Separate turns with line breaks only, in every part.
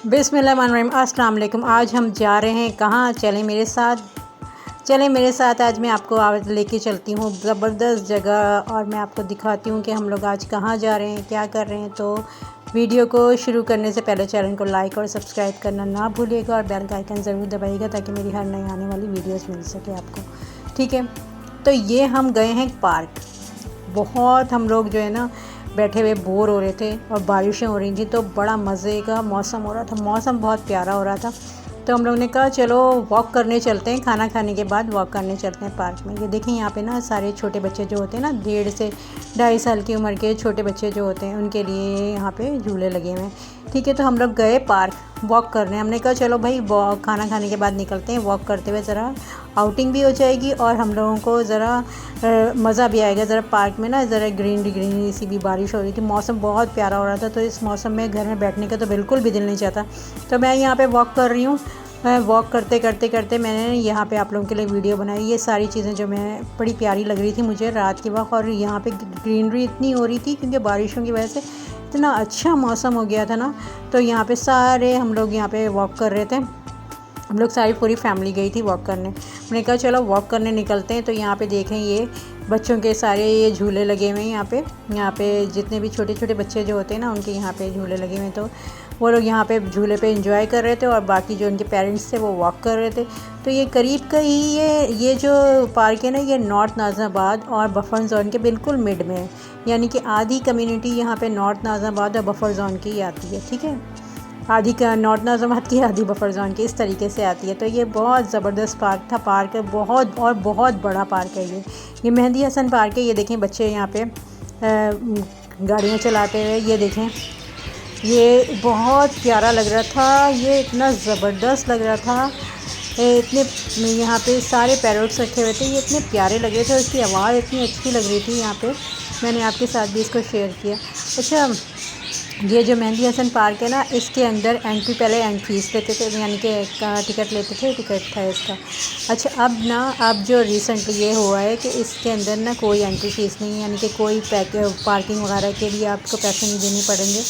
बिस्मिल्लाहिर्रहमानिर्रहीम। अस्सलाम वालेकुम। आज हम जा रहे हैं कहाँ? चलें मेरे साथ। आज मैं आपको लेके चलती हूँ ज़बरदस्त जगह और मैं आपको दिखाती हूँ कि हम लोग आज कहाँ जा रहे हैं, क्या कर रहे हैं। तो वीडियो को शुरू करने से पहले चैनल को लाइक और सब्सक्राइब करना ना भूलिएगा और बेल का आइकन ज़रूर दबाइएगा ताकि मेरी हर नई आने वाली वीडियोस मिल सके आपको। ठीक है, तो ये हम गए हैं पार्क। बहुत हम लोग जो है ना बैठे हुए बोर हो रहे थे और बारिशें हो रही थी, तो बड़ा मज़े का मौसम हो रहा था। मौसम बहुत प्यारा हो रहा था, तो हम लोग ने कहा चलो वॉक करने चलते हैं। खाना खाने के बाद वॉक करने चलते हैं पार्क में। ये देखें यहाँ पे ना सारे छोटे बच्चे जो होते हैं ना 1.5 से 2.5 साल की उम्र के छोटे बच्चे जो होते हैं उनके लिए यहाँ पे झूले लगे हुए हैं। ठीक है, तो हम लोग गए पार्क वॉक करने। हमने कहा चलो भाई खाना खाने के बाद निकलते हैं। वॉक करते हुए ज़रा आउटिंग भी हो जाएगी और हम लोगों को ज़रा मज़ा भी आएगा। ज़रा पार्क में ना ज़रा ग्रीनरी सी भी। बारिश हो रही थी, मौसम बहुत प्यारा हो रहा था, तो इस मौसम में घर में बैठने का तो बिल्कुल भी दिल नहीं चाहता। तो मैं यहाँ पे वॉक कर रही हूँ। मैं वॉक करते मैंने यहाँ पे आप लोगों के लिए वीडियो बनाई। ये सारी चीज़ें जो मैं बड़ी प्यारी लग रही थी मुझे रात के वक्त, और यहाँ पे ग्रीनरी इतनी हो रही थी क्योंकि बारिशों की वजह से इतना अच्छा मौसम हो गया था ना। तो यहाँ पे सारे हम लोग यहाँ पे वॉक कर रहे थे। हम लोग सारी पूरी फैमिली गई थी वॉक करने। मैंने कहा चलो वॉक करने निकलते हैं। तो यहाँ पे देखें ये बच्चों के सारे ये झूले लगे हुए हैं। यहाँ पे जितने भी छोटे छोटे बच्चे जो होते हैं ना उनके यहाँ पे झूले लगे हुए हैं। तो वो लोग यहाँ पे झूले पे एंजॉय कर रहे थे और बाकी जो उनके पेरेंट्स थे वो वॉक कर रहे थे। तो ये करीब का ही ये जो पार्क है ना, ये नॉर्थ नाज़िमाबाद और बफर जोन के बिल्कुल मिड में है। यानी कि आधी कम्युनिटी यहाँ पे नॉर्थ नाज़िमाबाद और बफर जोन की आती है। ठीक है, आधी का नॉर्थ नाज़िमाबाद की, आधी बफर जोन की, इस तरीके से आती है। तो ये बहुत ज़बरदस्त पार्क था। पार्क है बहुत बड़ा पार्क है ये मेहंदी हसन पार्क है। ये देखें बच्चे यहाँ पे गाड़ियाँ चलाते हुए, ये देखें, ये बहुत प्यारा लग रहा था। ये इतना ज़बरदस्त लग रहा था। इतने यहाँ पे सारे पैरोट्स रखे हुए थे, ये इतने प्यारे लग रहे थे। उसकी आवाज़ इतनी अच्छी लग रही थी। यहाँ पे मैंने आपके साथ भी इसको शेयर किया। अच्छा, ये जो मेहंदी हसन पार्क है ना, इसके अंदर पहले फीस लेते थे, यानी कि टिकट लेते थे, टिकट था इसका। अच्छा, अब जो रिसेंटली ये हुआ है कि इसके अंदर ना कोई एंट्री फ़ीस नहीं है, यानी कि कोई पार्किंग वगैरह के लिए आपको पैसे नहीं देने पड़ेंगे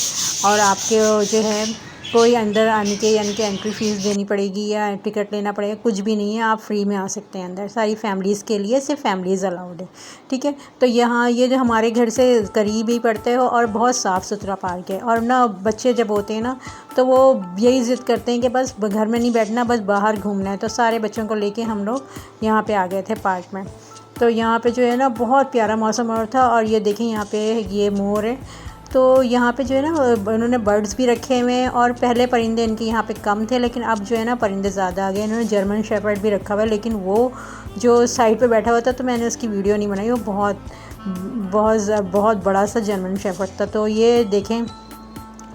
और आपके जो है कोई अंदर आने के यानी कि एंट्री फ़ीस देनी पड़ेगी या टिकट लेना पड़ेगा, कुछ भी नहीं है। आप फ्री में आ सकते हैं अंदर। सारी फैमिलीज़ के लिए, सिर्फ फैमिलीज़ अलाउड है। ठीक है, तो यहाँ ये जो हमारे घर से करीब ही पड़ते हो और बहुत साफ़ सुथरा पार्क है। और ना बच्चे जब होते हैं ना तो वो यही ज़िद करते हैं कि बस घर में नहीं बैठना, बस बाहर घूमना है। तो सारे बच्चों को लेके हम लोग यहाँ पे आ गए थे पार्क में। तो यहाँ पे जो है ना बहुत प्यारा मौसम और था। और ये देखें यहाँ पे ये मोर है। तो यहाँ पे जो है ना उन्होंने बर्ड्स भी रखे हुए हैं और पहले परिंदे इनके यहाँ पे कम थे, लेकिन अब जो है ना परिंदे ज़्यादा आ गए। इन्होंने जर्मन शेफर्ड भी रखा हुआ है, लेकिन वो जो साइड पे बैठा हुआ था तो मैंने उसकी वीडियो नहीं बनाई। वो बहुत बड़ा सा जर्मन शेफर्ड था। तो ये देखें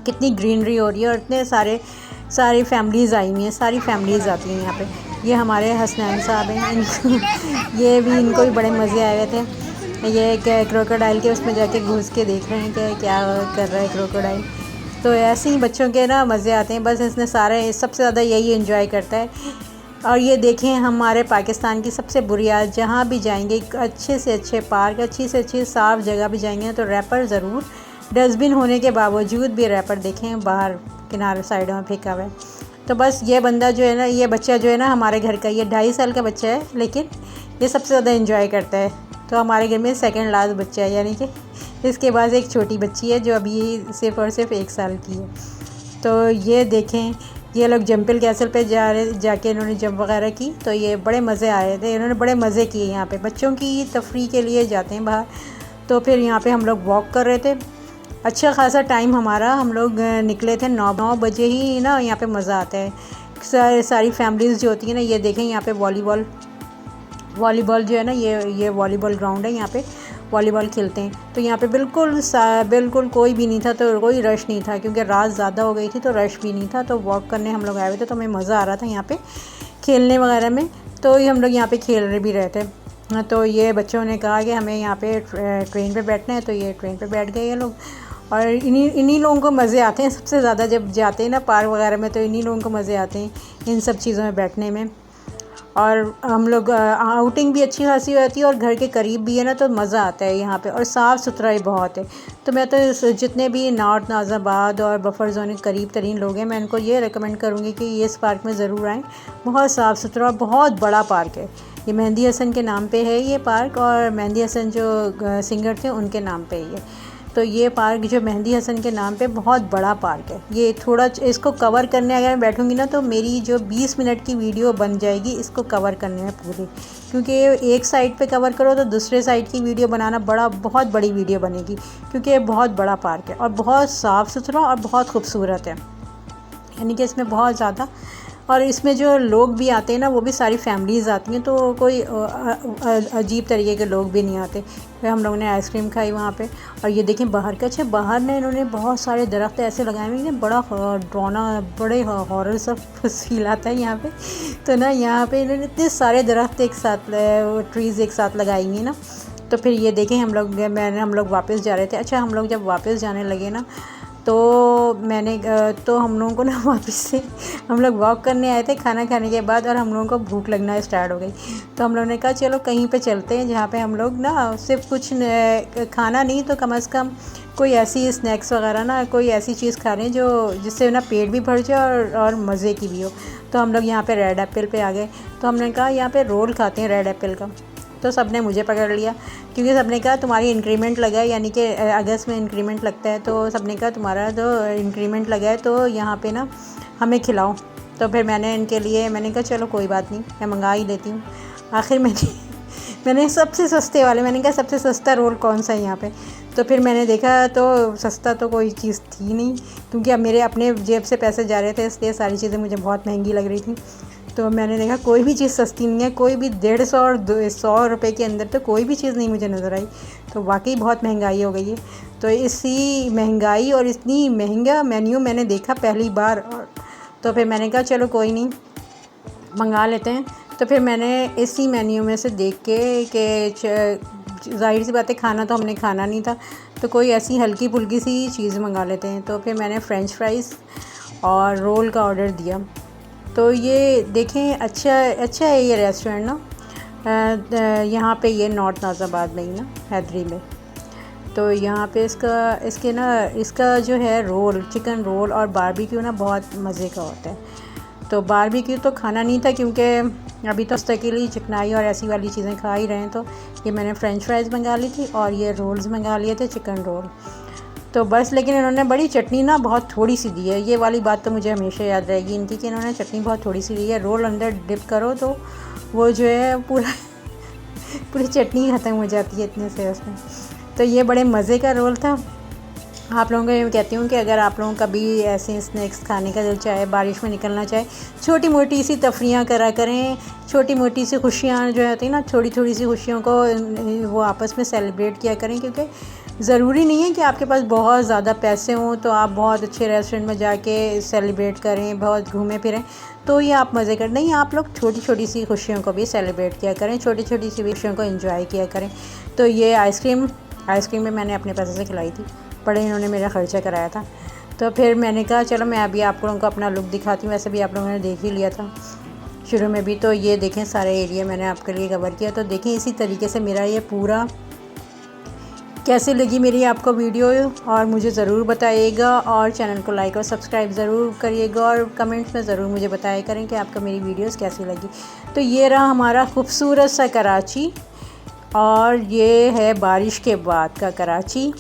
कितनी ग्रीनरी हो रही है और इतने सारी फैमिलीज़ आई हुई हैं। सारी फैमिलीज़ आती हैं यहाँ पे। ये हमारे हसनैन साहब हैं, इनको भी बड़े मज़े आए हुए थे। ये एक क्रोकोडाइल के उसमें जाके घुस के देख रहे हैं कि क्या कर रहा है क्रोकोडाइल। तो ऐसे ही बच्चों के ना मज़े आते हैं। बस इसने सारे सबसे ज़्यादा यही एंजॉय करता है। और ये देखें हमारे पाकिस्तान की सबसे बुरी आदत, जहाँ भी जाएंगे अच्छे से अच्छे पार्क, अच्छी से अच्छी साफ़ जगह भी जाएंगे तो रैपर ज़रूर, डस्टबिन होने के बावजूद भी रैपर देखें बाहर किनारे साइडों में फेंका हुआ है। तो बस ये बंदा जो है ना, ये बच्चा जो है ना हमारे घर का, ये 2.5 साल का बच्चा है, लेकिन ये सबसे ज़्यादा एंजॉय करता है। तो हमारे घर में सेकंड लास्ट बच्चा है, यानी कि इसके बाद एक छोटी बच्ची है जो अभी सिर्फ़ और सिर्फ 1 साल की है। तो ये देखें ये लोग जंपिल कैसल पे जाके इन्होंने जंप वगैरह की। तो ये बड़े मज़े आ रहे थे, इन्होंने बड़े मज़े किए। यहाँ पे बच्चों की तफरी के लिए जाते हैं बाहर। तो फिर यहाँ पे हम लोग वॉक कर रहे थे। अच्छा खासा टाइम हमारा, हम लोग निकले थे 9 बजे ही ना। यहाँ पे मज़ा आता है। सारी फैमिलीज़ जो होती हैं ना, ये देखें यहाँ पे वॉलीबॉल जो है ना, ये वॉलीबॉल ग्राउंड है। यहाँ पे वॉलीबॉल खेलते हैं। तो यहाँ पे बिल्कुल कोई भी नहीं था, तो कोई रश नहीं था क्योंकि रात ज़्यादा हो गई थी, तो रश भी नहीं था। तो वॉक करने हम लोग आए हुए थे, तो हमें मज़ा आ रहा था यहाँ पे खेलने वगैरह में। तो ये हम लोग यहाँ पे खेल रहे भी रहे थे। तो ये बच्चों ने कहा कि हमें यहाँ पे ट्रेन पे बैठना है, तो ये ट्रेन पे बैठ गए ये लोग। और इन्हीं लोगों को मज़े आते हैं सबसे ज़्यादा, जब जाते हैं ना पार्क वगैरह में, तो इन्हीं लोगों को मज़े आते हैं इन सब चीज़ों में बैठने में। और हम लोग आउटिंग भी अच्छी खासी होती है और घर के करीब भी है ना, तो मज़ा आता है यहाँ पे, और साफ़ सुथरा ही बहुत है। तो मैं तो जितने भी नॉर्थ नाज़ाबाद और बफर जोन के करीब तरीन लोग हैं, मैं उनको ये रेकमेंड करूँगी कि ये इस पार्क में ज़रूर आएँ। बहुत साफ़ सुथरा और बहुत बड़ा पार्क है। ये मेहंदी हसन के नाम पे है ये पार्क, और मेहंदी हसन जो सिंगर थे उनके नाम पे है ये। तो ये पार्क जो मेहंदी हसन के नाम पे बहुत बड़ा पार्क है। ये थोड़ा इसको कवर करने अगर मैं बैठूँगी ना, तो मेरी जो 20 मिनट की वीडियो बन जाएगी इसको कवर करने में पूरी, क्योंकि एक साइड पे कवर करो तो दूसरे साइड की वीडियो बनाना बहुत बड़ी वीडियो बनेगी, क्योंकि ये बहुत बड़ा पार्क है और बहुत साफ़ सुथरा और बहुत खूबसूरत है। यानी कि इसमें बहुत ज़्यादा, और इसमें जो लोग भी आते हैं ना, वो भी सारी फैमिलीज़ आती हैं, तो कोई अजीब तरीके के लोग भी नहीं आते। फिर हम लोगों ने आइसक्रीम खाई वहाँ पे। और ये देखें बाहर का, अच्छा बाहर ने इन्होंने बहुत सारे दरख्त ऐसे लगाए हुए हैं, बड़ा डरावना, बड़े हॉरर सा फील आता है यहाँ पे। तो ना यहाँ पे इन्होंने इतने सारे दरख्त एक साथ, ट्रीज़ एक साथ लगाई हैं ना। तो फिर ये देखें हम लोग वापस जा रहे थे। अच्छा हम लोग जब वापस जाने लगे ना, तो तो हम लोगों को ना वापस से हम लोग वॉक करने आए थे खाना खाने के बाद, और हम लोगों को भूख लगना स्टार्ट हो गई। तो हम लोगों ने कहा चलो कहीं पे चलते हैं जहाँ पे हम लोग ना सिर्फ कुछ खाना नहीं तो कम से कम कोई ऐसी स्नैक्स वगैरह ना, कोई ऐसी चीज़ खा लें जो जिससे ना पेट भी भर जाए और मज़े की भी हो। तो हम लोग यहाँ पे रेड एप्पल पे आ गए। तो हमने कहा यहाँ पे रोल खाते हैं रेड एप्पल का। तो सब ने मुझे पकड़ लिया, क्योंकि सब ने कहा तुम्हारी इंक्रीमेंट लगा है, यानी कि अगस्त में इंक्रीमेंट लगता है। तो सब ने कहा तुम्हारा जो इंक्रीमेंट लगा है तो यहाँ पे ना हमें खिलाओ। तो फिर मैंने कहा चलो कोई बात नहीं, मैं मंगा ही लेती हूँ। आखिर मैंने सबसे सस्ते वाले, मैंने कहा सबसे सस्ता रोल कौन सा है यहाँ पे। तो फिर मैंने देखा तो सस्ता तो कोई चीज़ थी नहीं, क्योंकि अब मेरे अपने जेब से पैसे जा रहे थे, इसलिए सारी चीज़ें मुझे बहुत महंगी लग रही थी। तो मैंने देखा कोई भी चीज़ सस्ती नहीं है, कोई भी 150 और 100 रुपये के अंदर तो कोई भी चीज़ नहीं मुझे नज़र आई। तो वाकई बहुत महंगाई हो गई है। तो इसी महंगाई और इतनी महंगा मेन्यू मैंने देखा पहली बार। तो फिर मैंने कहा चलो कोई नहीं, मंगा लेते हैं। तो फिर मैंने इसी मेन्यू में से देख के ज़ाहिर सी बात है खाना तो हमने खाना नहीं था, तो कोई ऐसी हल्की फुल्की सी चीज़ मंगा लेते हैं। तो फिर मैंने फ़्रेंच फ्राइज़ और रोल का ऑर्डर दिया। तो ये देखें अच्छा है ये रेस्टोरेंट ना, यहाँ पे ये नॉर्थ नाज़ाबाद में ही ना, हैदरी में। तो यहाँ पे इसका जो है रोल, चिकन रोल और बारबेक्यू ना बहुत मज़े का होता है। तो बारबेक्यू तो खाना नहीं था, क्योंकि अभी तो मुस्तकिल चिकनाई और ऐसी वाली चीज़ें खा ही रहे हैं। तो ये मैंने फ़्रेंच फ्राइज़ मंगा ली थी और ये रोल्स मंगा लिए थे, चिकन रोल। तो बस, लेकिन इन्होंने बड़ी चटनी ना बहुत थोड़ी सी दी है। ये वाली बात तो मुझे हमेशा याद रहेगी इनकी, कि इन्होंने चटनी बहुत थोड़ी सी दी है। रोल अंदर डिप करो तो वो जो है पूरी चटनी ख़त्म हो जाती है इतने से उसमें। तो ये बड़े मज़े का रोल था। आप लोगों को ये कहती हूँ कि अगर आप लोगों का भी ऐसे स्नैक्स खाने का दिल चाहे, बारिश में निकलना चाहे, छोटी मोटी सी तफरियाँ करा करें, छोटी मोटी सी खुशियाँ जो होती हैं ना, थोड़ी सी खुशियों को वो आपस में सेलिब्रेट किया करें। क्योंकि ज़रूरी नहीं है कि आपके पास बहुत ज़्यादा पैसे हों तो आप बहुत अच्छे रेस्टोरेंट में जाके सेलिब्रेट करें, बहुत घूमें फिरें तो ये आप मज़े कर, नहीं, आप लोग छोटी सी खुशियों को भी सेलिब्रेट किया करें, छोटी सी खुशियों को एंजॉय किया करें। तो ये आइसक्रीम में मैंने अपने पैसे से खिलाई थी, बड़े इन्होंने मेरा ख़र्चा कराया था। तो फिर मैंने कहा चलो मैं अभी आप लोगों को अपना लुक दिखाती हूँ। वैसे भी आप लोगों ने देख ही लिया था शुरू में भी। तो ये देखें सारे एरिया मैंने आपके लिए कवर किया। तो देखें इसी तरीके से मेरा ये पूरा, कैसी लगी मेरी आपको वीडियो, और मुझे ज़रूर बताइएगा, और चैनल को लाइक और सब्सक्राइब ज़रूर करिएगा, और कमेंट्स में ज़रूर मुझे बताया करें कि आपको मेरी वीडियोस कैसी लगी। तो ये रहा हमारा खूबसूरत सा कराची, और ये है बारिश के बाद का कराची,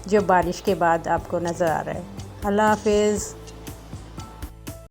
जो बारिश के बाद आपको नज़र आ रहा है। अल्लाह हाफ़िज़।